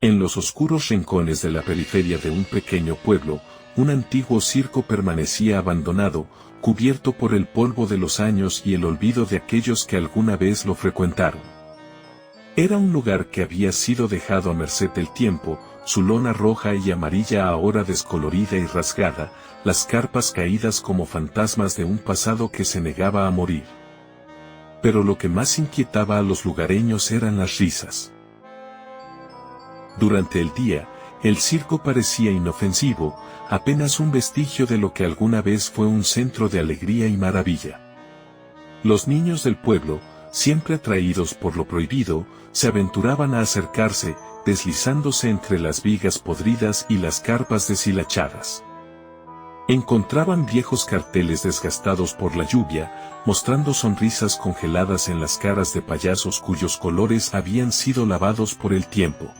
En los oscuros rincones de la periferia de un pequeño pueblo, un antiguo circo permanecía abandonado, cubierto por el polvo de los años y el olvido de aquellos que alguna vez lo frecuentaron. Era un lugar que había sido dejado a merced del tiempo, su lona roja y amarilla ahora descolorida y rasgada, las carpas caídas como fantasmas de un pasado que se negaba a morir. Pero lo que más inquietaba a los lugareños eran las risas. Durante el día, el circo parecía inofensivo, apenas un vestigio de lo que alguna vez fue un centro de alegría y maravilla. Los niños del pueblo, siempre atraídos por lo prohibido, se aventuraban a acercarse, deslizándose entre las vigas podridas y las carpas deshilachadas. Encontraban viejos carteles desgastados por la lluvia, mostrando sonrisas congeladas en las caras de payasos cuyos colores habían sido lavados por el tiempo.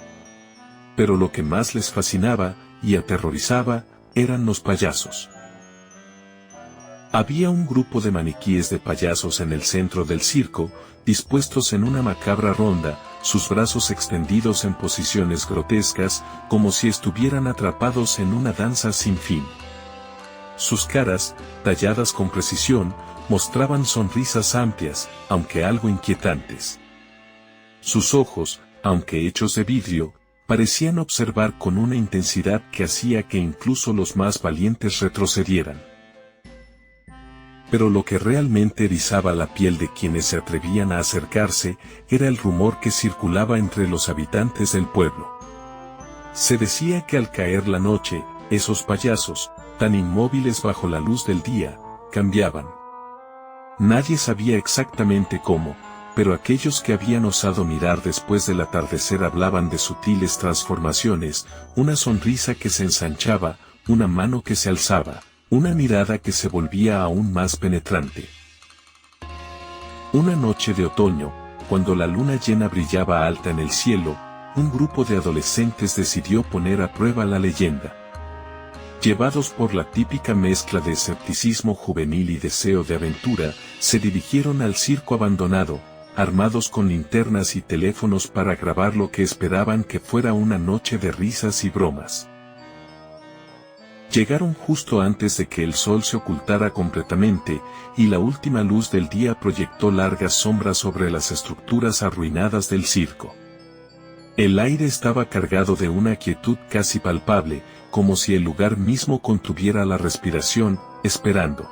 Pero lo que más les fascinaba y aterrorizaba eran los payasos. Había un grupo de maniquíes de payasos en el centro del circo, dispuestos en una macabra ronda, sus brazos extendidos en posiciones grotescas, como si estuvieran atrapados en una danza sin fin. Sus caras, talladas con precisión, mostraban sonrisas amplias, aunque algo inquietantes. Sus ojos, aunque hechos de vidrio, parecían observar con una intensidad que hacía que incluso los más valientes retrocedieran. Pero lo que realmente erizaba la piel de quienes se atrevían a acercarse era el rumor que circulaba entre los habitantes del pueblo. Se decía que al caer la noche, esos payasos, tan inmóviles bajo la luz del día, cambiaban. Nadie sabía exactamente cómo, pero aquellos que habían osado mirar después del atardecer hablaban de sutiles transformaciones, una sonrisa que se ensanchaba, una mano que se alzaba, una mirada que se volvía aún más penetrante. Una noche de otoño, cuando la luna llena brillaba alta en el cielo, un grupo de adolescentes decidió poner a prueba la leyenda. Llevados por la típica mezcla de escepticismo juvenil y deseo de aventura, se dirigieron al circo abandonado, armados con linternas y teléfonos para grabar lo que esperaban que fuera una noche de risas y bromas. Llegaron justo antes de que el sol se ocultara completamente, y la última luz del día proyectó largas sombras sobre las estructuras arruinadas del circo. El aire estaba cargado de una quietud casi palpable, como si el lugar mismo contuviera la respiración, esperando.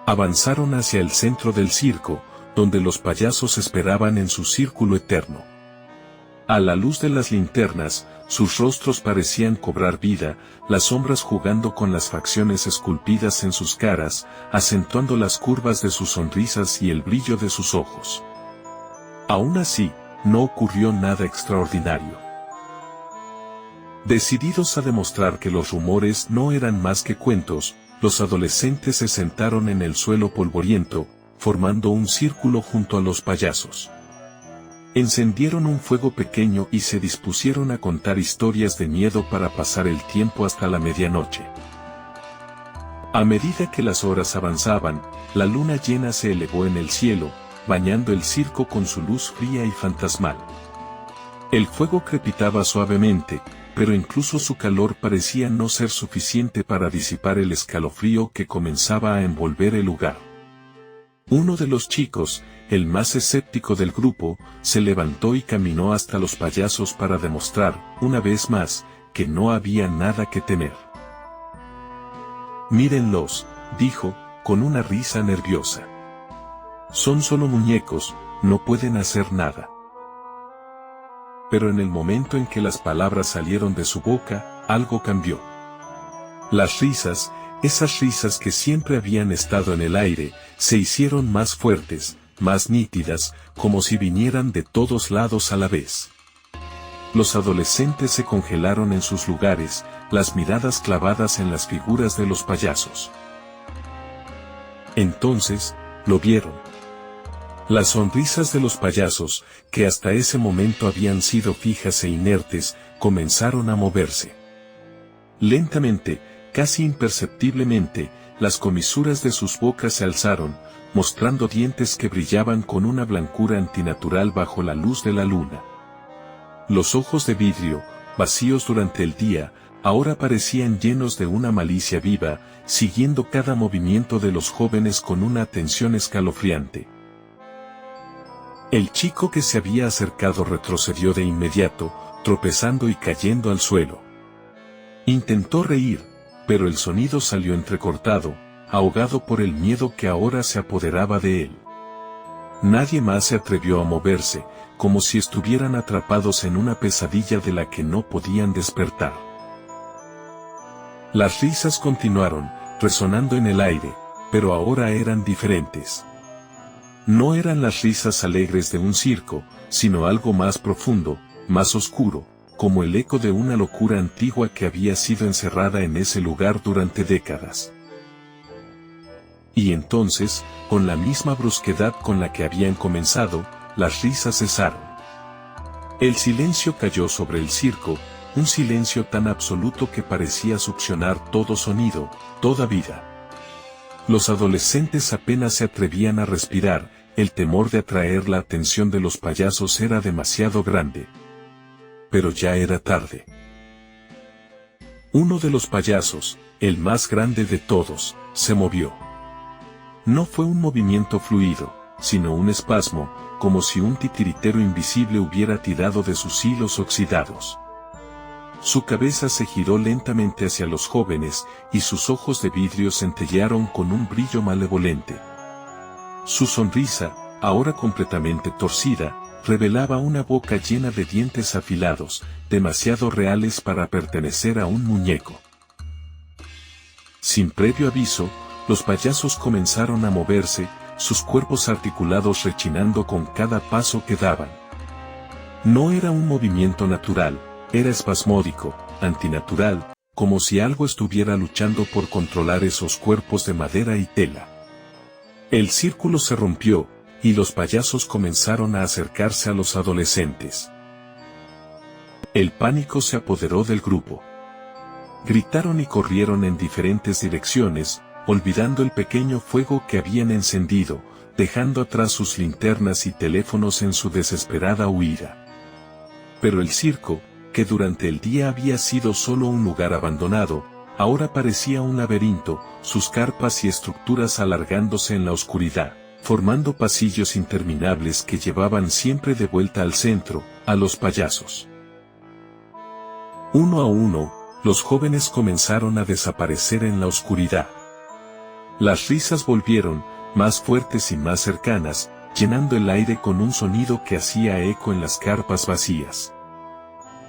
Avanzaron hacia el centro del circo, donde los payasos esperaban en su círculo eterno. A la luz de las linternas, sus rostros parecían cobrar vida, las sombras jugando con las facciones esculpidas en sus caras, acentuando las curvas de sus sonrisas y el brillo de sus ojos. Aún así, no ocurrió nada extraordinario. Decididos a demostrar que los rumores no eran más que cuentos, los adolescentes se sentaron en el suelo polvoriento, formando un círculo junto a los payasos. Encendieron un fuego pequeño y se dispusieron a contar historias de miedo para pasar el tiempo hasta la medianoche. A medida que las horas avanzaban, la luna llena se elevó en el cielo, bañando el circo con su luz fría y fantasmal. El fuego crepitaba suavemente, pero incluso su calor parecía no ser suficiente para disipar el escalofrío que comenzaba a envolver el lugar. Uno de los chicos, el más escéptico del grupo, se levantó y caminó hasta los payasos para demostrar, una vez más, que no había nada que temer. «Mírenlos», dijo, con una risa nerviosa. «Son solo muñecos, no pueden hacer nada». Pero en el momento en que las palabras salieron de su boca, algo cambió. Las risas, esas risas que siempre habían estado en el aire, se hicieron más fuertes, más nítidas, como si vinieran de todos lados a la vez. Los adolescentes se congelaron en sus lugares, las miradas clavadas en las figuras de los payasos. Entonces, lo vieron. Las sonrisas de los payasos, que hasta ese momento habían sido fijas e inertes, comenzaron a moverse. Lentamente, casi imperceptiblemente, las comisuras de sus bocas se alzaron, mostrando dientes que brillaban con una blancura antinatural bajo la luz de la luna. Los ojos de vidrio, vacíos durante el día, ahora parecían llenos de una malicia viva, siguiendo cada movimiento de los jóvenes con una atención escalofriante. El chico que se había acercado retrocedió de inmediato, tropezando y cayendo al suelo. Intentó reír, pero el sonido salió entrecortado, ahogado por el miedo que ahora se apoderaba de él. Nadie más se atrevió a moverse, como si estuvieran atrapados en una pesadilla de la que no podían despertar. Las risas continuaron, resonando en el aire, pero ahora eran diferentes. No eran las risas alegres de un circo, sino algo más profundo, más oscuro, como el eco de una locura antigua que había sido encerrada en ese lugar durante décadas. Y entonces, con la misma brusquedad con la que habían comenzado, las risas cesaron. El silencio cayó sobre el circo, un silencio tan absoluto que parecía succionar todo sonido, toda vida. Los adolescentes apenas se atrevían a respirar, el temor de atraer la atención de los payasos era demasiado grande. Pero ya era tarde. Uno de los payasos, el más grande de todos, se movió. No fue un movimiento fluido, sino un espasmo, como si un titiritero invisible hubiera tirado de sus hilos oxidados. Su cabeza se giró lentamente hacia los jóvenes, y sus ojos de vidrio centellearon con un brillo malevolente. Su sonrisa, ahora completamente torcida, revelaba una boca llena de dientes afilados, demasiado reales para pertenecer a un muñeco. Sin previo aviso, los payasos comenzaron a moverse, sus cuerpos articulados rechinando con cada paso que daban. No era un movimiento natural, era espasmódico, antinatural, como si algo estuviera luchando por controlar esos cuerpos de madera y tela. El círculo se rompió, y los payasos comenzaron a acercarse a los adolescentes. El pánico se apoderó del grupo. Gritaron y corrieron en diferentes direcciones, olvidando el pequeño fuego que habían encendido, dejando atrás sus linternas y teléfonos en su desesperada huida. Pero el circo, que durante el día había sido solo un lugar abandonado, ahora parecía un laberinto, sus carpas y estructuras alargándose en la oscuridad, formando pasillos interminables que llevaban siempre de vuelta al centro, a los payasos. Uno a uno, los jóvenes comenzaron a desaparecer en la oscuridad. Las risas volvieron, más fuertes y más cercanas, llenando el aire con un sonido que hacía eco en las carpas vacías.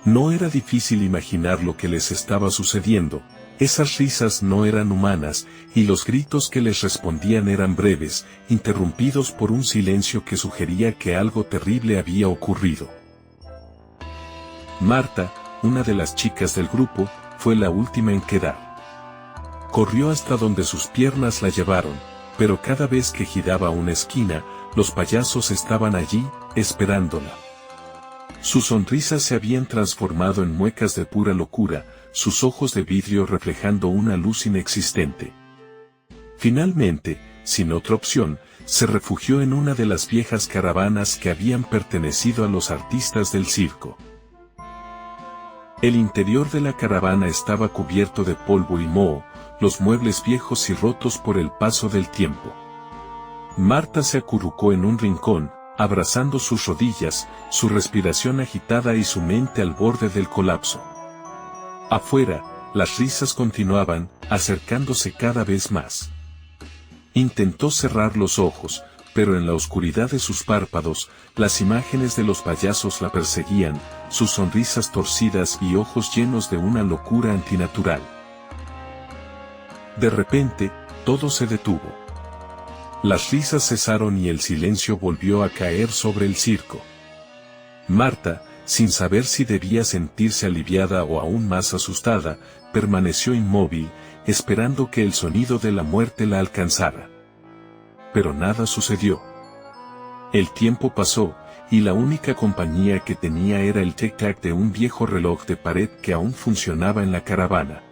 No era difícil imaginar lo que les estaba sucediendo. Esas risas no eran humanas, y los gritos que les respondían eran breves, interrumpidos por un silencio que sugería que algo terrible había ocurrido. Marta, una de las chicas del grupo, fue la última en quedar. Corrió hasta donde sus piernas la llevaron, pero cada vez que giraba una esquina, los payasos estaban allí, esperándola. Sus sonrisas se habían transformado en muecas de pura locura, sus ojos de vidrio reflejando una luz inexistente. Finalmente, sin otra opción, se refugió en una de las viejas caravanas que habían pertenecido a los artistas del circo. El interior de la caravana estaba cubierto de polvo y moho, los muebles viejos y rotos por el paso del tiempo. Marta se acurrucó en un rincón, abrazando sus rodillas, su respiración agitada y su mente al borde del colapso. Afuera, las risas continuaban, acercándose cada vez más. Intentó cerrar los ojos, pero en la oscuridad de sus párpados, las imágenes de los payasos la perseguían, sus sonrisas torcidas y ojos llenos de una locura antinatural. De repente, todo se detuvo. Las risas cesaron y el silencio volvió a caer sobre el circo. Marta, sin saber si debía sentirse aliviada o aún más asustada, permaneció inmóvil, esperando que el sonido de la muerte la alcanzara. Pero nada sucedió. El tiempo pasó, y la única compañía que tenía era el tic-tac de un viejo reloj de pared que aún funcionaba en la caravana.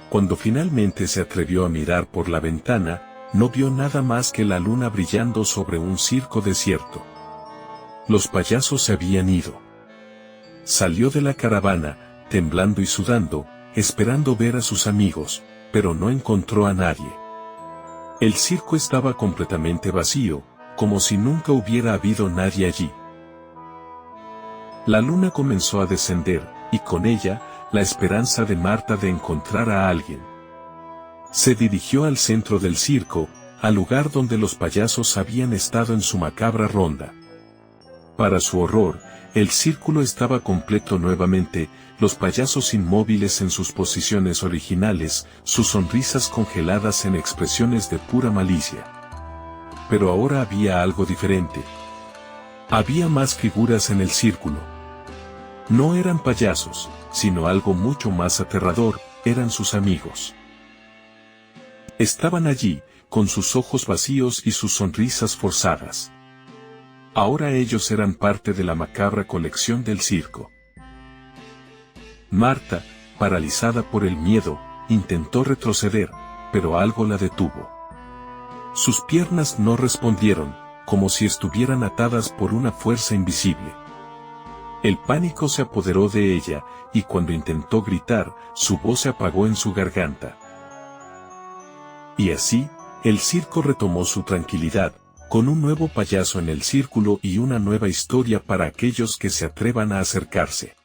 Cuando finalmente se atrevió a mirar por la ventana, no vio nada más que la luna brillando sobre un circo desierto. Los payasos se habían ido. Salió de la caravana, temblando y sudando, esperando ver a sus amigos, pero no encontró a nadie. El circo estaba completamente vacío, como si nunca hubiera habido nadie allí. La luna comenzó a descender, y con ella, la esperanza de Marta de encontrar a alguien. Se dirigió al centro del circo, al lugar donde los payasos habían estado en su macabra ronda. Para su horror, el círculo estaba completo nuevamente, los payasos inmóviles en sus posiciones originales, sus sonrisas congeladas en expresiones de pura malicia. Pero ahora había algo diferente. Había más figuras en el círculo. No eran payasos, sino algo mucho más aterrador, eran sus amigos. Estaban allí, con sus ojos vacíos y sus sonrisas forzadas. Ahora ellos eran parte de la macabra colección del circo. Marta, paralizada por el miedo, intentó retroceder, pero algo la detuvo. Sus piernas no respondieron, como si estuvieran atadas por una fuerza invisible. El pánico se apoderó de ella, y cuando intentó gritar, su voz se apagó en su garganta. Y así, el circo retomó su tranquilidad, con un nuevo payaso en el círculo y una nueva historia para aquellos que se atrevan a acercarse.